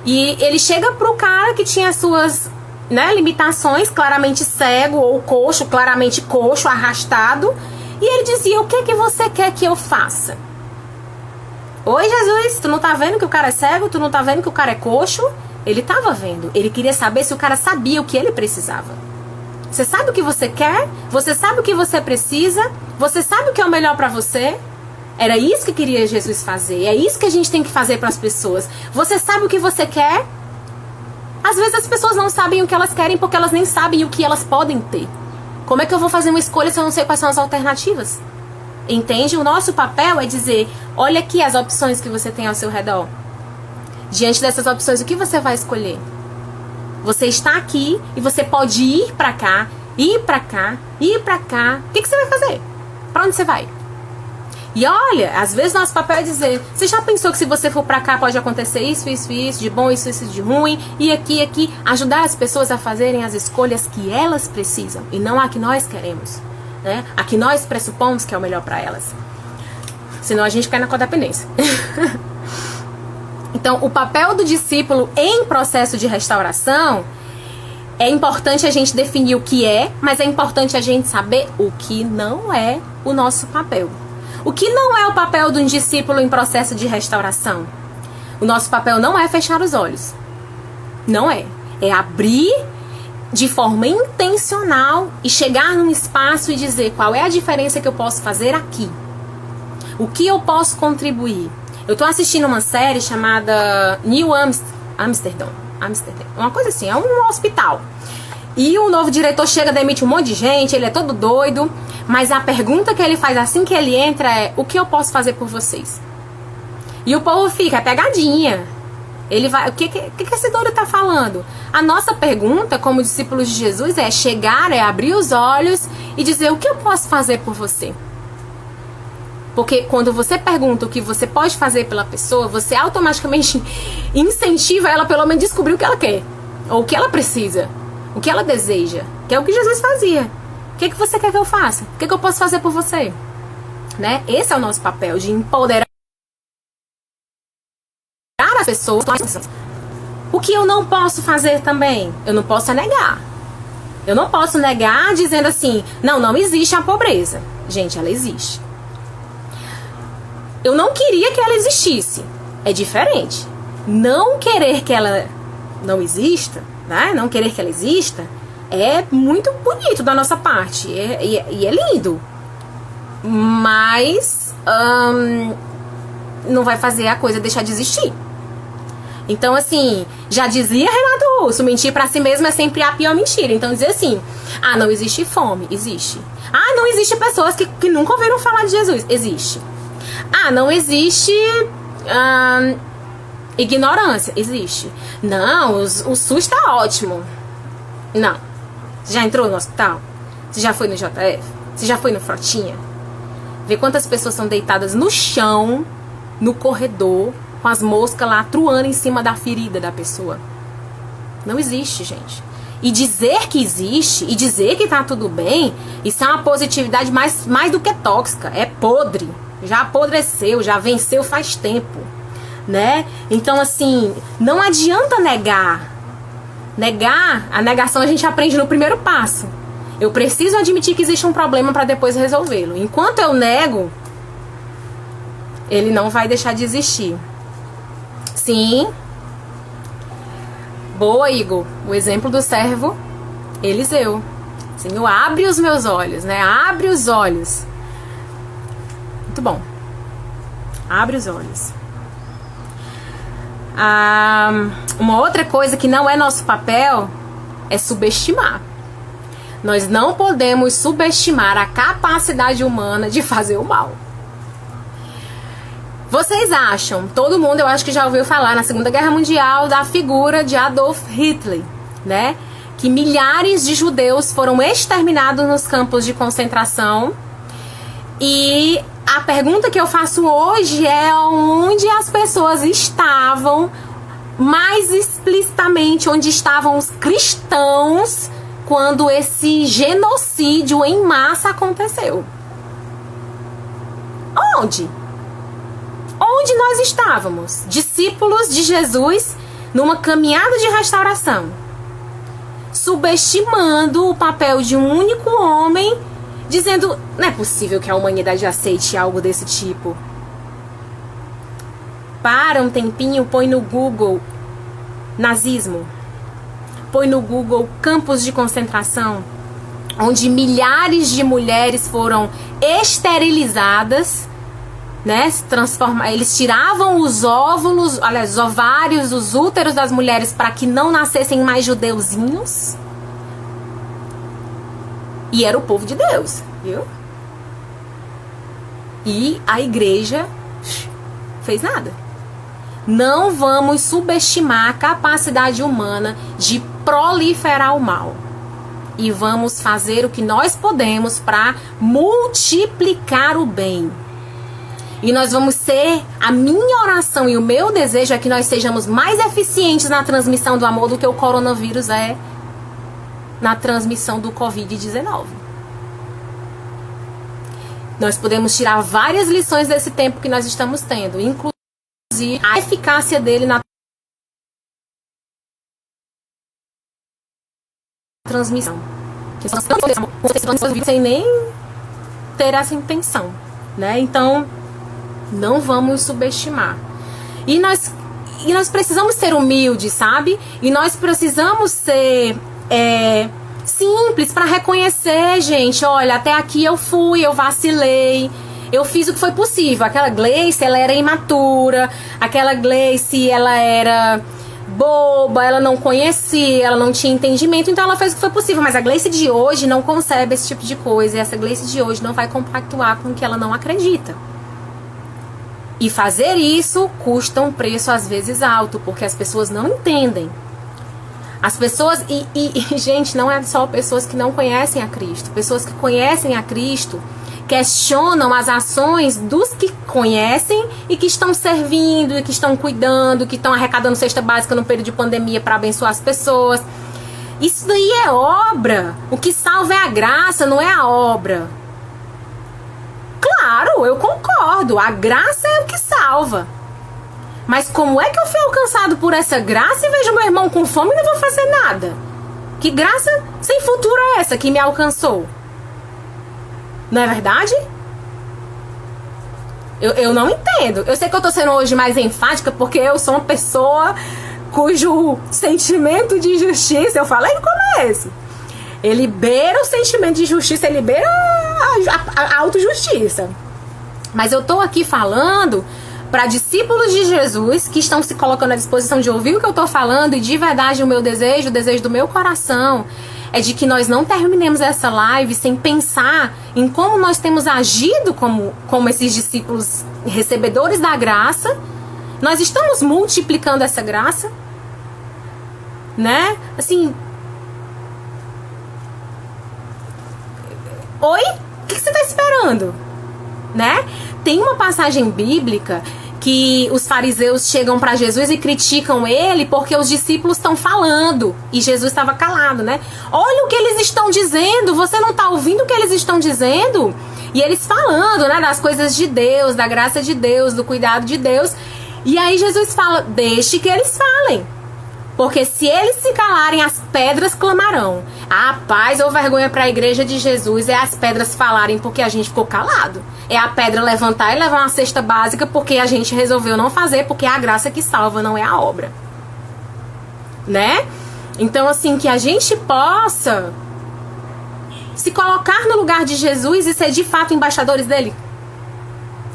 [SPEAKER 1] E ele chega pro cara que tinha as suas, né, limitações, claramente cego ou coxo, claramente coxo, arrastado. E ele dizia, o que você quer que eu faça? Oi, Jesus, tu não tá vendo que o cara é cego? Tu não tá vendo que o cara é coxo? Ele tava vendo. Ele queria saber se o cara sabia o que ele precisava. Você sabe o que você quer? Você sabe o que você precisa? Você sabe o que é o melhor pra você? Era isso que queria Jesus fazer. É isso que a gente tem que fazer pras pessoas. Você sabe o que você quer? Às vezes as pessoas não sabem o que elas querem porque elas nem sabem o que elas podem ter. Como é que eu vou fazer uma escolha se eu não sei quais são as alternativas? Entende? O nosso papel é dizer, olha aqui as opções que você tem ao seu redor. Diante dessas opções, o que você vai escolher? Você está aqui e você pode ir pra cá, ir pra cá, ir pra cá. O que você vai fazer? Pra onde você vai? E olha, às vezes nosso papel é dizer, você já pensou que se você for pra cá pode acontecer isso, isso, isso, de bom, isso, isso, de ruim, e aqui, ajudar as pessoas a fazerem as escolhas que elas precisam e não a que nós queremos, né? A que nós pressupomos que é o melhor pra elas. Senão a gente cai na codependência. Então, o papel do discípulo em processo de restauração, é importante a gente definir o que é, mas é importante a gente saber o que não é o nosso papel. O que não é o papel de um discípulo em processo de restauração? O nosso papel não é fechar os olhos. Não é. É abrir de forma intencional e chegar num espaço e dizer qual é a diferença que eu posso fazer aqui. O que eu posso contribuir? Eu tô assistindo uma série chamada New Amsterdam. Uma coisa assim, é um hospital. E o novo diretor chega, demite um monte de gente, ele é todo doido. Mas a pergunta que ele faz assim que ele entra é, o que eu posso fazer por vocês? E o povo fica, é pegadinha. Ele vai, o que esse doido tá falando? A nossa pergunta, como discípulos de Jesus, é chegar, é abrir os olhos e dizer, o que eu posso fazer por você? Porque quando você pergunta o que você pode fazer pela pessoa, você automaticamente incentiva ela pelo menos descobrir o que ela quer. Ou o que ela precisa. O que ela deseja. Que é o que Jesus fazia. O que você quer que eu faça? O que eu posso fazer por você? Né? Esse é o nosso papel, de empoderar as pessoas. O que eu não posso fazer também? Eu não posso negar. Eu não posso negar dizendo assim, não existe a pobreza. Gente, ela existe. Eu não queria que ela existisse. É diferente. Não querer que ela não exista, né? Não querer que ela exista é muito bonito da nossa parte. E é lindo. Mas não vai fazer a coisa deixar de existir. Então, assim, já dizia Renato Russo, mentir pra si mesmo é sempre a pior mentira. Então, dizer assim, não existe fome. Existe. Não existe pessoas que nunca ouviram falar de Jesus. Existe. Não existe ignorância. Existe. Não, o SUS tá ótimo. Não. Você já entrou no hospital? Você já foi no JF? Você já foi no Frotinha? Vê quantas pessoas são deitadas no chão, no corredor, com as moscas lá truando em cima da ferida da pessoa. Não existe, gente. E dizer que existe, e dizer que tá tudo bem, isso é uma positividade mais do que tóxica. É podre. Já apodreceu, já venceu faz tempo, né? Então, assim, não adianta negar. A negação a gente aprende no primeiro passo. Eu preciso admitir que existe um problema para depois resolvê-lo. Enquanto eu nego, ele não vai deixar de existir. Sim. Boa, Igor. O exemplo do servo Eliseu. Senhor, abre os meus olhos, né? Abre os olhos. Muito bom. Abre os olhos. Uma outra coisa que não é nosso papel é subestimar. Nós não podemos subestimar a capacidade humana de fazer o mal. Vocês acham, todo mundo eu acho que já ouviu falar na Segunda Guerra Mundial da figura de Adolf Hitler, né? Que milhares de judeus foram exterminados nos campos de concentração. E a pergunta que eu faço hoje é onde as pessoas estavam, mais explicitamente, onde estavam os cristãos quando esse genocídio em massa aconteceu. Onde? Onde nós estávamos? Discípulos de Jesus numa caminhada de restauração, subestimando o papel de um único homem, dizendo, não é possível que a humanidade aceite algo desse tipo. Para um tempinho, põe no Google nazismo, põe no Google campos de concentração, onde milhares de mulheres foram esterilizadas, né? Eles tiravam os óvulos, aliás, os ovários, os úteros das mulheres para que não nascessem mais judeuzinhos. E era o povo de Deus, viu? E a igreja fez nada. Não vamos subestimar a capacidade humana de proliferar o mal. E vamos fazer o que nós podemos para multiplicar o bem. E nós vamos ser, a minha oração e o meu desejo é que nós sejamos mais eficientes na transmissão do amor do que o coronavírus é na transmissão do Covid-19. Nós podemos tirar várias lições desse tempo que nós estamos tendo, inclusive a eficácia dele na transmissão. Sem nem ter essa intenção, né? Então, não vamos subestimar. E nós precisamos ser humildes, sabe? E nós precisamos ser simples para reconhecer, gente. Olha, até aqui eu fui, eu vacilei, eu fiz o que foi possível. Aquela Gleice, ela era imatura. Aquela Gleice, ela era boba, ela não conhecia, ela não tinha entendimento, então ela fez o que foi possível. Mas a Gleice de hoje não concebe esse tipo de coisa. E essa Gleice de hoje não vai compactuar com o que ela não acredita. E fazer isso custa um preço às vezes alto, porque as pessoas não entendem. As pessoas, gente, não é só pessoas que não conhecem a Cristo. Pessoas que conhecem a Cristo questionam as ações dos que conhecem e que estão servindo, e que estão cuidando, que estão arrecadando cesta básica no período de pandemia para abençoar as pessoas. Isso daí é obra. O que salva é a graça, não é a obra. Claro, eu concordo. A graça é o que salva. Mas como é que eu fui alcançado por essa graça e vejo meu irmão com fome e não vou fazer nada? Que graça sem futuro é essa que me alcançou? Não é verdade? Eu não entendo. Eu sei que eu tô sendo hoje mais enfática porque eu sou uma pessoa cujo sentimento de justiça, eu falei no começo, ele beira o sentimento de justiça, ele beira a autojustiça. Mas eu tô aqui falando para discípulos de Jesus que estão se colocando à disposição de ouvir o que eu tô falando, e de verdade o meu desejo, o desejo do meu coração é de que nós não terminemos essa live sem pensar em como nós temos agido como esses discípulos recebedores da graça. Nós estamos multiplicando essa graça, né? Assim, oi? O que você está esperando? Né? Tem uma passagem bíblica que os fariseus chegam para Jesus e criticam ele porque os discípulos estão falando e Jesus estava calado, né? Olha o que eles estão dizendo, você não está ouvindo o que eles estão dizendo? E eles falando, né, das coisas de Deus, da graça de Deus, do cuidado de Deus. E aí Jesus fala, deixe que eles falem. Porque se eles se calarem, as pedras clamarão. A paz ou vergonha para a igreja de Jesus é as pedras falarem porque a gente ficou calado. É a pedra levantar e levar uma cesta básica porque a gente resolveu não fazer, porque é a graça que salva, não é a obra. Né? Então, assim, que a gente possa se colocar no lugar de Jesus e ser de fato embaixadores dele.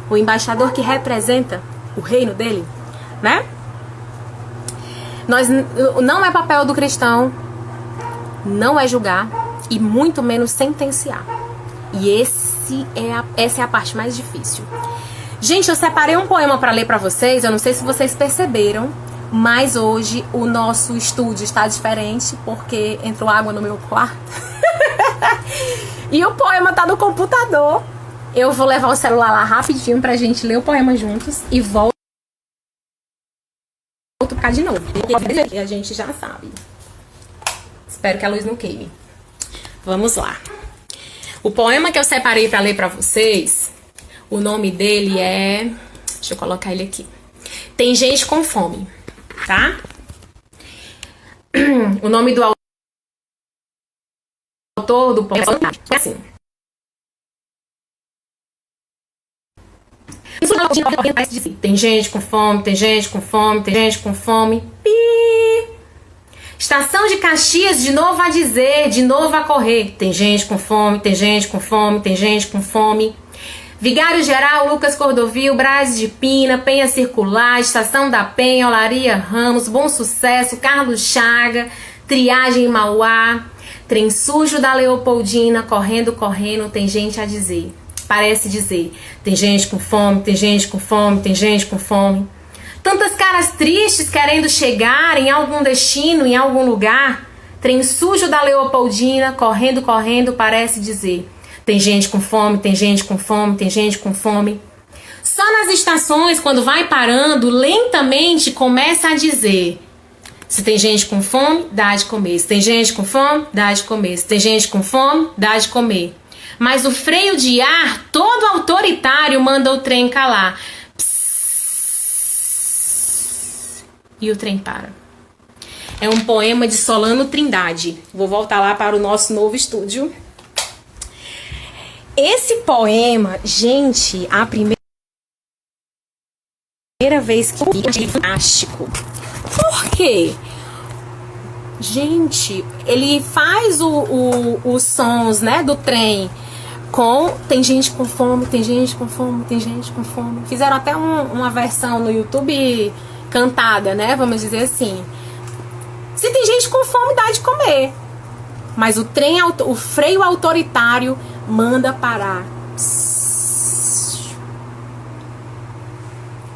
[SPEAKER 1] O embaixador que representa o reino dele, né? Não é papel do cristão, não é julgar e muito menos sentenciar. E essa é a parte mais difícil. Gente, eu separei um poema para ler para vocês. Eu não sei se vocês perceberam, mas hoje o nosso estúdio está diferente porque entrou água no meu quarto. E o poema tá no computador. Eu vou levar o celular lá rapidinho pra gente ler o poema juntos e volto pra cá de novo. E a gente já sabe. Espero que a luz não queime. Vamos lá. O poema que eu separei pra ler pra vocês, o nome dele é... Deixa eu colocar ele aqui. Tem gente com fome, tá? O nome do autor do poema é assim. Tem gente com fome, tem gente com fome, tem gente com fome. Pi. Estação de Caxias de novo a dizer, de novo a correr. Tem gente com fome, tem gente com fome, tem gente com fome. Vigário Geral, Lucas Cordovil, Braz de Pina, Penha Circular, Estação da Penha, Olaria Ramos, Bom Sucesso, Carlos Chaga, Triagem Mauá, Trem Sujo da Leopoldina, correndo, correndo, tem gente a dizer. Parece dizer, tem gente com fome, tem gente com fome, tem gente com fome. Tantas caras tristes querendo chegar em algum destino, em algum lugar. Trem sujo da Leopoldina, correndo, correndo, parece dizer. Tem gente com fome, tem gente com fome, tem gente com fome. Só nas estações, quando vai parando, lentamente começa a dizer. Se tem gente com fome, dá de comer. Se tem gente com fome, dá de comer. Se tem gente com fome, dá de comer. Mas o freio de ar, todo autoritário, manda o trem calar. Psss, e o trem para. É um poema de Solano Trindade. Vou voltar lá para o nosso novo estúdio. Esse poema, gente, a primeira vez que eu vi, achei fantástico. Por quê? Gente, ele faz os sons, né, do trem com... Tem gente com fome, tem gente com fome, tem gente com fome. Fizeram até uma versão no YouTube cantada, né, vamos dizer assim. Se tem gente com fome, dá de comer. Mas o trem, o freio autoritário manda parar.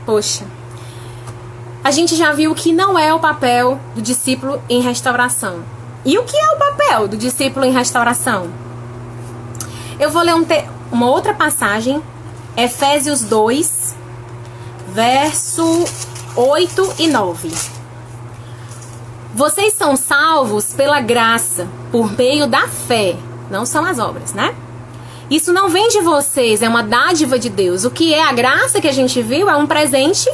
[SPEAKER 1] Poxa. A gente já viu que não é o papel do discípulo em restauração. E o que é o papel do discípulo em restauração? Eu vou ler uma outra passagem, Efésios 2, verso 8 e 9. Vocês são salvos pela graça, por meio da fé. Não são as obras, né? Isso não vem de vocês, é uma dádiva de Deus. O que é a graça que a gente viu é um presente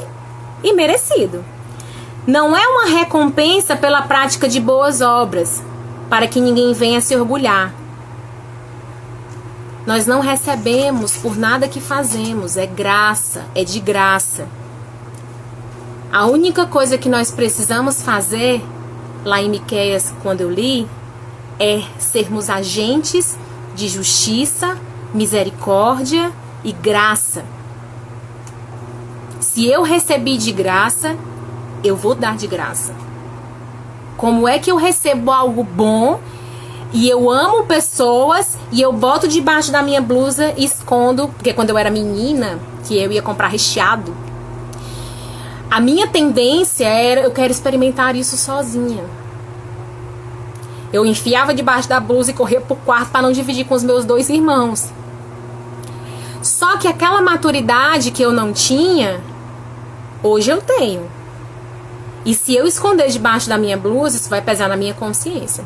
[SPEAKER 1] imerecido. Não é uma recompensa pela prática de boas obras, para que ninguém venha se orgulhar. Nós não recebemos por nada que fazemos, é graça, é de graça. A única coisa que nós precisamos fazer, lá em Miqueias, quando eu li, é sermos agentes de justiça, misericórdia e graça. Se eu recebi de graça, eu vou dar de graça. Como é que eu recebo algo bom e eu amo pessoas e eu boto debaixo da minha blusa e escondo? Porque quando eu era menina, que eu ia comprar recheado, a minha tendência era, eu quero experimentar isso sozinha. Eu enfiava debaixo da blusa e corria pro quarto para não dividir com os meus 2 irmãos. Só que aquela maturidade que eu não tinha, hoje eu tenho. E se eu esconder debaixo da minha blusa, isso vai pesar na minha consciência.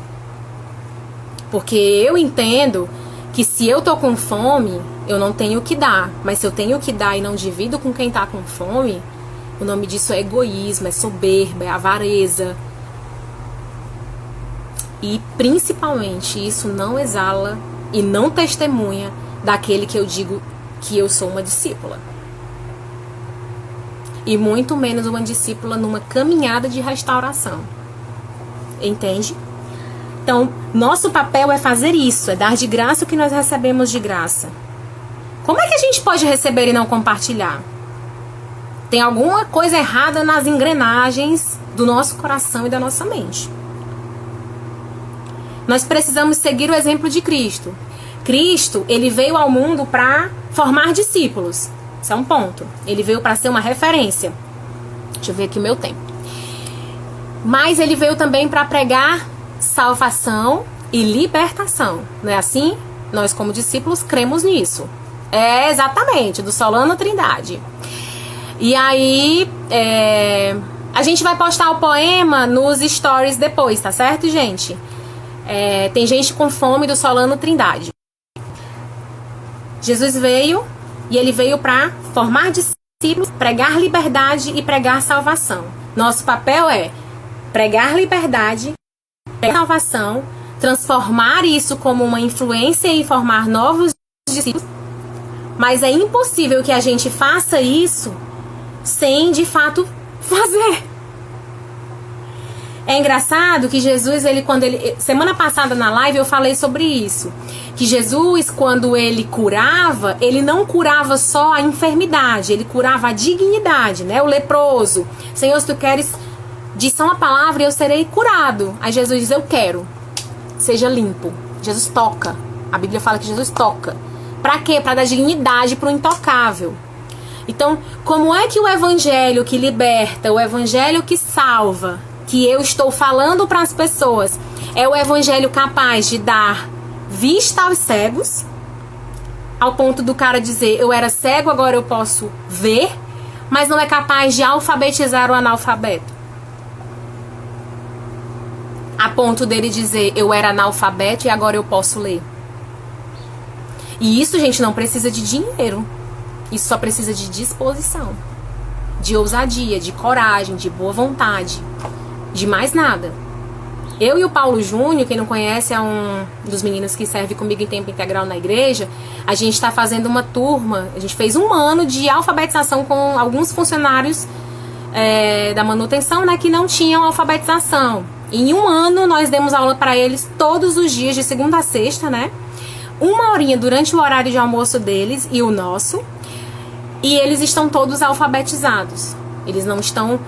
[SPEAKER 1] Porque eu entendo que se eu tô com fome, eu não tenho o que dar. Mas se eu tenho o que dar e não divido com quem tá com fome, o nome disso é egoísmo, é soberba, é avareza. E principalmente isso não exala e não testemunha daquele que eu digo que eu sou uma discípula. E muito menos uma discípula numa caminhada de restauração. Entende? Então, nosso papel é fazer isso, é dar de graça o que nós recebemos de graça. Como é que a gente pode receber e não compartilhar? Tem alguma coisa errada nas engrenagens do nosso coração e da nossa mente. Nós precisamos seguir o exemplo de Cristo. Cristo, ele veio ao mundo para formar discípulos. Isso é um ponto. Ele veio para ser uma referência. Deixa eu ver aqui o meu tempo. Mas ele veio também para pregar salvação e libertação. Não é assim? Nós, como discípulos, cremos nisso. É exatamente, do Solano Trindade. E aí, a gente vai postar o poema nos stories depois, tá certo, gente? Tem gente com fome do Solano Trindade. Jesus veio e ele veio para formar discípulos, pregar liberdade e pregar salvação. Nosso papel é pregar liberdade, pregar salvação, transformar isso como uma influência e formar novos discípulos. Mas é impossível que a gente faça isso sem, de fato, fazer. É engraçado que Jesus, semana passada na live eu falei sobre isso. Que Jesus, quando ele curava, ele não curava só a enfermidade, ele curava a dignidade, né? O leproso. Senhor, se tu queres, diz só uma palavra e eu serei curado. Aí Jesus diz, eu quero. Seja limpo. Jesus toca. A Bíblia fala que Jesus toca. Pra quê? Pra dar dignidade pro intocável. Então, como é que o evangelho que liberta, o evangelho que salva, que eu estou falando para as pessoas, é o evangelho capaz de dar vista aos cegos, ao ponto do cara dizer, eu era cego, agora eu posso ver, mas não é capaz de alfabetizar o analfabeto? A ponto dele dizer, eu era analfabeto e agora eu posso ler. E isso, gente, não precisa de dinheiro. Isso só precisa de disposição, de ousadia, de coragem, de boa vontade, de mais nada. Eu e o Paulo Júnior, quem não conhece, é um dos meninos que serve comigo em tempo integral na igreja. A gente está fazendo uma turma, a gente fez 1 ano de alfabetização com alguns funcionários da manutenção, né, que não tinham alfabetização. Em 1 ano nós demos aula para eles todos os dias, de segunda a sexta, né? 1 horinha durante o horário de almoço deles e o nosso. E eles estão todos alfabetizados. Eles não estão...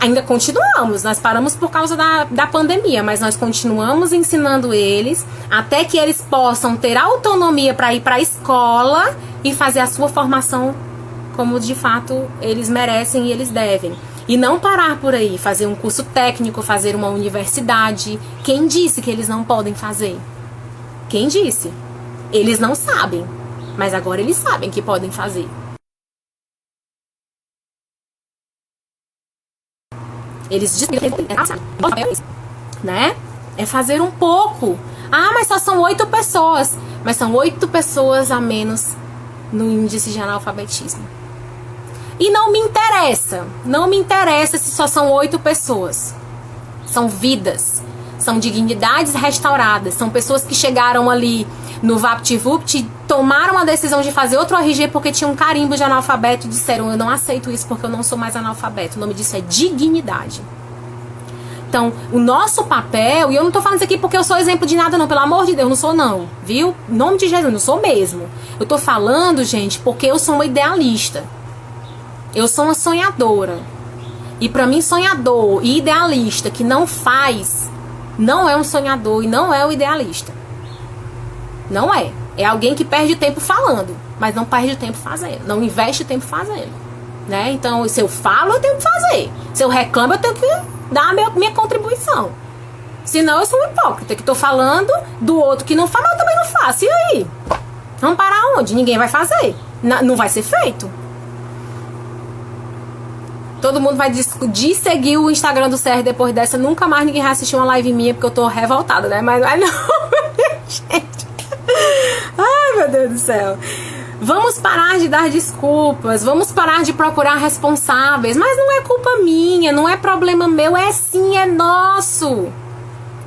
[SPEAKER 1] Ainda continuamos. Nós paramos por causa da pandemia. Mas nós continuamos ensinando eles até que eles possam ter autonomia para ir para a escola e fazer a sua formação como de fato eles merecem e eles devem. E não parar por aí. Fazer um curso técnico, fazer uma universidade. Quem disse que eles não podem fazer? Quem disse? Eles não sabem. Mas agora eles sabem que podem fazer. Eles dizem que né? É fazer um pouco. Ah, mas só são 8 pessoas. Mas são 8 pessoas a menos no índice de analfabetismo. E não me interessa. Não me interessa se só são 8 pessoas. São vidas. São dignidades restauradas. São pessoas que chegaram ali no VaptVupt, tomaram a decisão de fazer outro RG porque tinha um carimbo de analfabeto e disseram, eu não aceito isso porque eu não sou mais analfabeto. O nome disso é dignidade. Então, o nosso papel, e eu não tô falando isso aqui porque eu sou exemplo de nada não, pelo amor de Deus, não sou não, viu? Em nome de Jesus, não sou mesmo. Eu tô falando, gente, porque eu sou uma idealista. Eu sou uma sonhadora. E pra mim, sonhador e idealista que não faz, não é um sonhador e não é um idealista. Não é. É alguém que perde tempo falando, mas não perde tempo fazendo. Não investe tempo fazendo. Né? Então, se eu falo, eu tenho que fazer. Se eu reclamo, eu tenho que dar a minha contribuição. Senão, eu sou um hipócrita, que tô falando do outro que não faz, mas eu também não faço. E aí? Vamos parar onde? Ninguém vai fazer. Não vai ser feito. Todo mundo vai seguir o Instagram do CR depois dessa. Nunca mais ninguém vai assistir uma live minha, porque eu tô revoltada, né? Mas não, gente. Ai, meu Deus do céu. Vamos parar de dar desculpas. Vamos parar de procurar responsáveis. Mas não é culpa minha, não é problema meu. É sim, é nosso.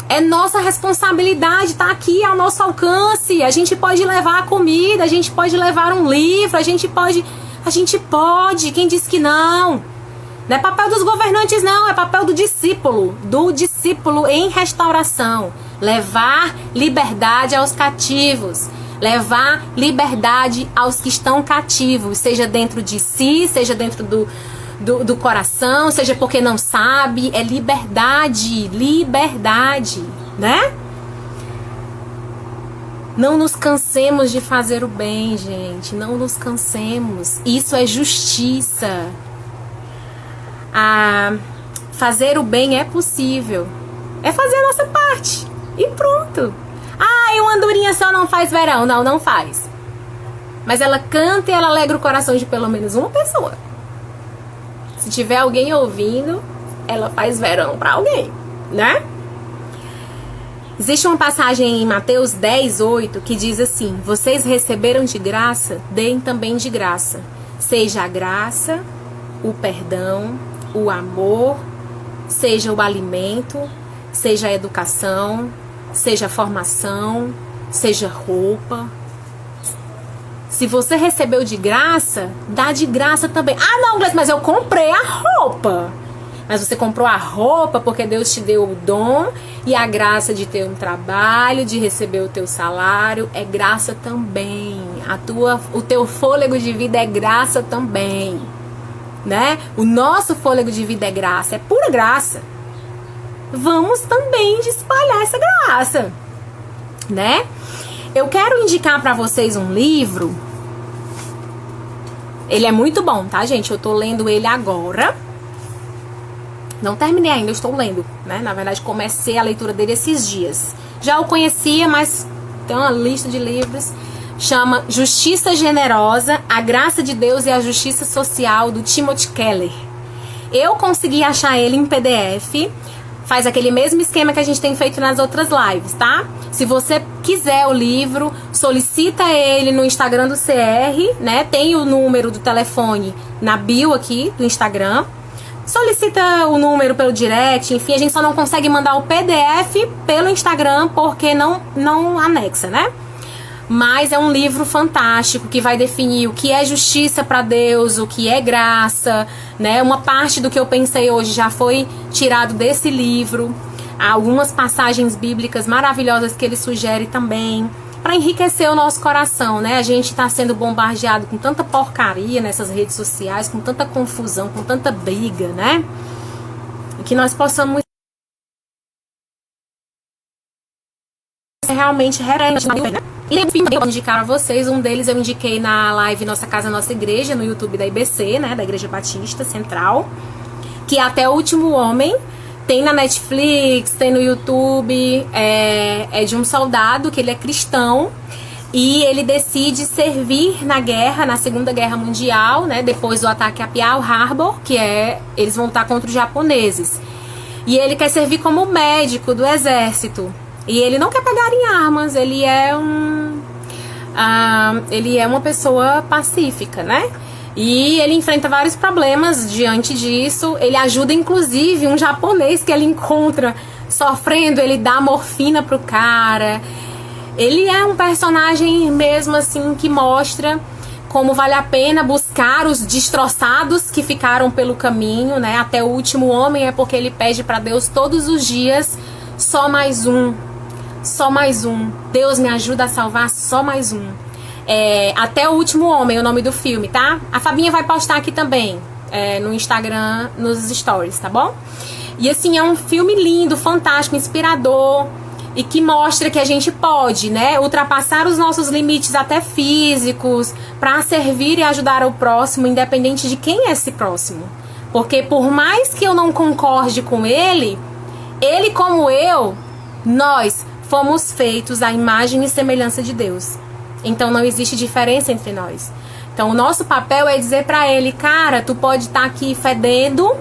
[SPEAKER 1] É nossa responsabilidade, tá aqui ao nosso alcance. A gente pode levar a comida, a gente pode levar um livro, a gente pode. Quem disse que não? Não é papel dos governantes, não. É papel do discípulo em restauração. levar liberdade aos cativos, levar liberdade aos que estão cativos, seja dentro de si, seja dentro do coração, seja porque não sabe, é liberdade, né? Não nos cansemos de fazer o bem, gente, não nos cansemos, isso é justiça. Fazer o bem é possível, é fazer a nossa parte e pronto. E uma andorinha só não faz verão, não faz, mas ela canta e ela alegra o coração de pelo menos uma pessoa. Se tiver alguém ouvindo, ela faz verão pra alguém, né? Existe uma passagem em Mateus 10:8 que diz assim: vocês receberam de graça, deem também de graça. Seja a graça, o perdão, o amor, seja o alimento, seja a educação, seja a formação, seja roupa. Se você recebeu de graça, dá de graça também. Não, Gleice, mas eu comprei a roupa. Mas você comprou a roupa porque Deus te deu o dom e a graça de ter um trabalho, de receber o teu salário, é graça também. O teu fôlego de vida é graça também, né? O nosso fôlego de vida é graça, é pura graça. Vamos também espalhar essa graça, né? Eu quero indicar para vocês um livro. Ele é muito bom, tá, gente? Eu tô lendo ele agora. Não terminei ainda, eu estou lendo, né? Na verdade, comecei a leitura dele esses dias. Já o conhecia, mas tem uma lista de livros. Chama Justiça Generosa, a Graça de Deus e a Justiça Social, do Timothy Keller. Eu consegui achar ele em PDF. Faz aquele mesmo esquema que a gente tem feito nas outras lives, tá? Se você quiser o livro, solicita ele no Instagram do CR, né? Tem o número do telefone na bio aqui do Instagram. Solicita o número pelo direct, enfim, a gente só não consegue mandar o PDF pelo Instagram porque não anexa, né? Mas é um livro fantástico que vai definir o que é justiça para Deus, o que é graça, né? Uma parte do que eu pensei hoje já foi tirado desse livro. Há algumas passagens bíblicas maravilhosas que ele sugere também para enriquecer o nosso coração, né? A gente está sendo bombardeado com tanta porcaria nessas redes sociais, com tanta confusão, com tanta briga, né? E que nós possamos realmente né? E enfim, eu vou indicar a vocês, um deles eu indiquei na live Nossa Casa Nossa Igreja, no YouTube da IBC, né, da Igreja Batista Central, que Até o Último Homem, tem na Netflix, tem no YouTube, é de um soldado que ele é cristão e ele decide servir na guerra, na Segunda Guerra Mundial, né, depois do ataque a Pearl Harbor, eles vão lutar contra os japoneses. E ele quer servir como médico do exército. E ele não quer pegar em armas, ele é uma pessoa pacífica, né? E ele enfrenta vários problemas diante disso. Ele ajuda, inclusive, um japonês que ele encontra sofrendo, ele dá morfina pro cara. Ele é um personagem mesmo assim que mostra como vale a pena buscar os destroçados que ficaram pelo caminho, né? Até o último homem é porque ele pede para Deus todos os dias, só mais um. Só mais um. Deus me ajuda a salvar só mais um. Até o Último Homem, o nome do filme, tá? A Fabinha vai postar aqui também, no Instagram, nos stories, tá bom? E assim, é um filme lindo, fantástico, inspirador e que mostra que a gente pode, né, ultrapassar os nossos limites até físicos para servir e ajudar o próximo, independente de quem é esse próximo. Porque por mais que eu não concorde com ele como eu, nós fomos feitos à imagem e semelhança de Deus. Então não existe diferença entre nós. Então o nosso papel é dizer pra ele: cara, tu pode estar aqui fedendo,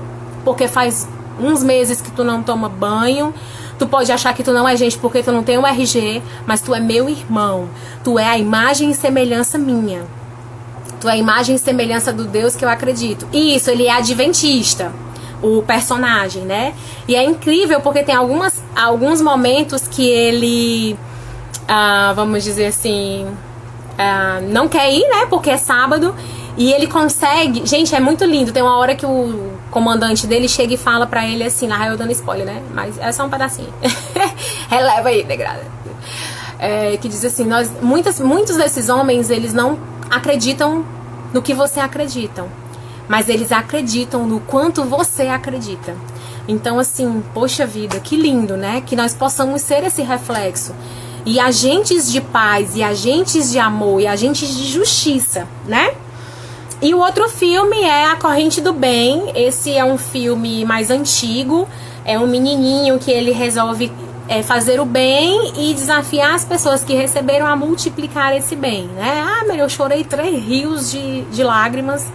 [SPEAKER 1] porque faz uns meses que tu não toma banho. Tu pode achar que tu não é gente porque tu não tem um RG, mas tu é meu irmão. Tu é a imagem e semelhança minha. Tu é a imagem e semelhança do Deus que eu acredito. E isso, ele é adventista, o personagem, né? E é incrível porque tem alguns momentos que ele, vamos dizer assim, não quer ir, né? Porque é sábado. E ele consegue... Gente, é muito lindo. Tem uma hora que o comandante dele chega e fala pra ele assim, na real eu dando spoiler, né? Mas é só um pedacinho. Releva aí, negrada. Que diz assim, muitos desses homens, eles não acreditam no que você acredita, mas eles acreditam no quanto você acredita. Então, assim, poxa vida, que lindo, né? Que nós possamos ser esse reflexo. E agentes de paz, e agentes de amor, e agentes de justiça, né? E o outro filme é A Corrente do Bem. Esse é um filme mais antigo. É um menininho que ele resolve fazer o bem e desafiar as pessoas que receberam a multiplicar esse bem, né? Eu chorei 3 rios de lágrimas.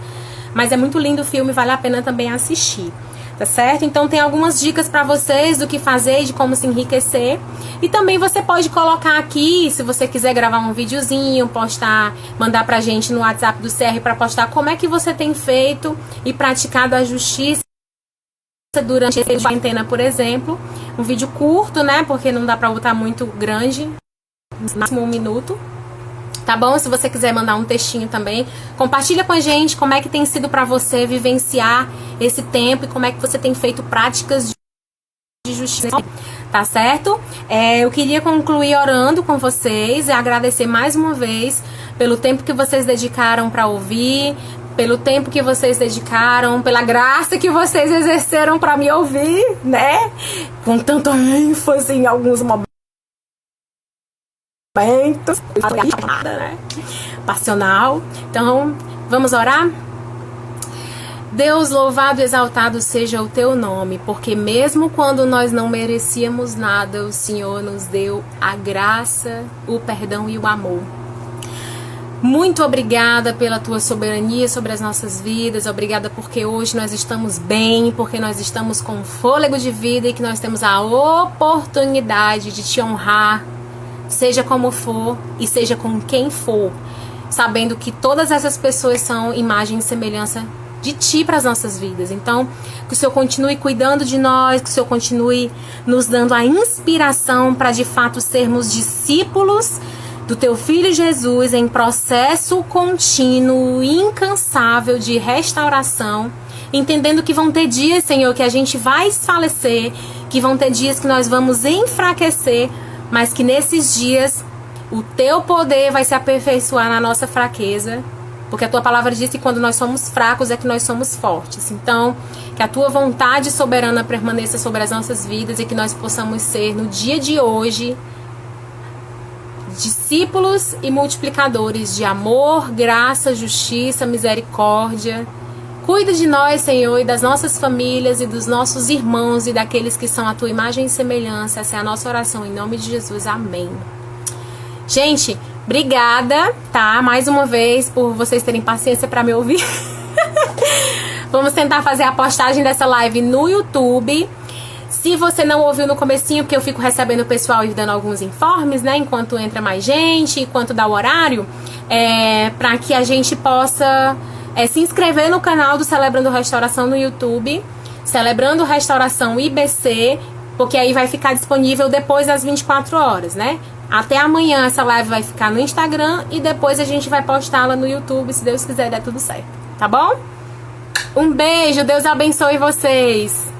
[SPEAKER 1] Mas é muito lindo o filme, vale a pena também assistir. Tá certo? Então tem algumas dicas pra vocês do que fazer, de como se enriquecer. E também você pode colocar aqui, se você quiser gravar um videozinho, postar, mandar pra gente no WhatsApp do CR pra postar como é que você tem feito e praticado a justiça durante essa quarentena, por exemplo. Um vídeo curto, né? Porque não dá pra botar muito grande, no máximo 1 minuto. Tá bom? Se você quiser mandar um textinho também, compartilha com a gente como é que tem sido pra você vivenciar esse tempo e como é que você tem feito práticas de justiça, tá certo? Eu queria concluir orando com vocês e agradecer mais uma vez pelo tempo que vocês dedicaram pra ouvir, pelo tempo que vocês dedicaram, pela graça que vocês exerceram pra me ouvir, né? Com tanta ênfase em alguns momentos. Né? Passional. Então, vamos orar? Deus, louvado e exaltado seja o teu nome, porque mesmo quando nós não merecíamos nada, o Senhor nos deu a graça, o perdão e o amor. Muito obrigada pela tua soberania sobre as nossas vidas. Obrigada porque hoje nós estamos bem, porque nós estamos com fôlego de vida e que nós temos a oportunidade de te honrar, seja como for e seja com quem for, sabendo que todas essas pessoas são imagem e semelhança de ti para as nossas vidas. Então, que o Senhor continue cuidando de nós, que o Senhor continue nos dando a inspiração para de fato sermos discípulos do teu Filho Jesus em processo contínuo e incansável de restauração, entendendo que vão ter dias, Senhor, que a gente vai desfalecer, que vão ter dias que nós vamos enfraquecer, mas que nesses dias o teu poder vai se aperfeiçoar na nossa fraqueza, porque a tua palavra diz que quando nós somos fracos é que nós somos fortes. Então, que a tua vontade soberana permaneça sobre as nossas vidas e que nós possamos ser, no dia de hoje, discípulos e multiplicadores de amor, graça, justiça, misericórdia. Cuida de nós, Senhor, e das nossas famílias e dos nossos irmãos e daqueles que são a tua imagem e semelhança. Essa é a nossa oração, em nome de Jesus. Amém. Gente, obrigada, tá? Mais uma vez por vocês terem paciência para me ouvir. Vamos tentar fazer a postagem dessa live no YouTube. Se você não ouviu no comecinho, porque eu fico recebendo o pessoal e dando alguns informes, né? Enquanto entra mais gente, enquanto dá o horário, para que a gente possa se inscrever no canal do Celebrando Restauração no YouTube, Celebrando Restauração IBC, porque aí vai ficar disponível depois das 24 horas, né? Até amanhã essa live vai ficar no Instagram e depois a gente vai postá-la no YouTube, se Deus quiser, der tudo certo, tá bom? Um beijo, Deus abençoe vocês!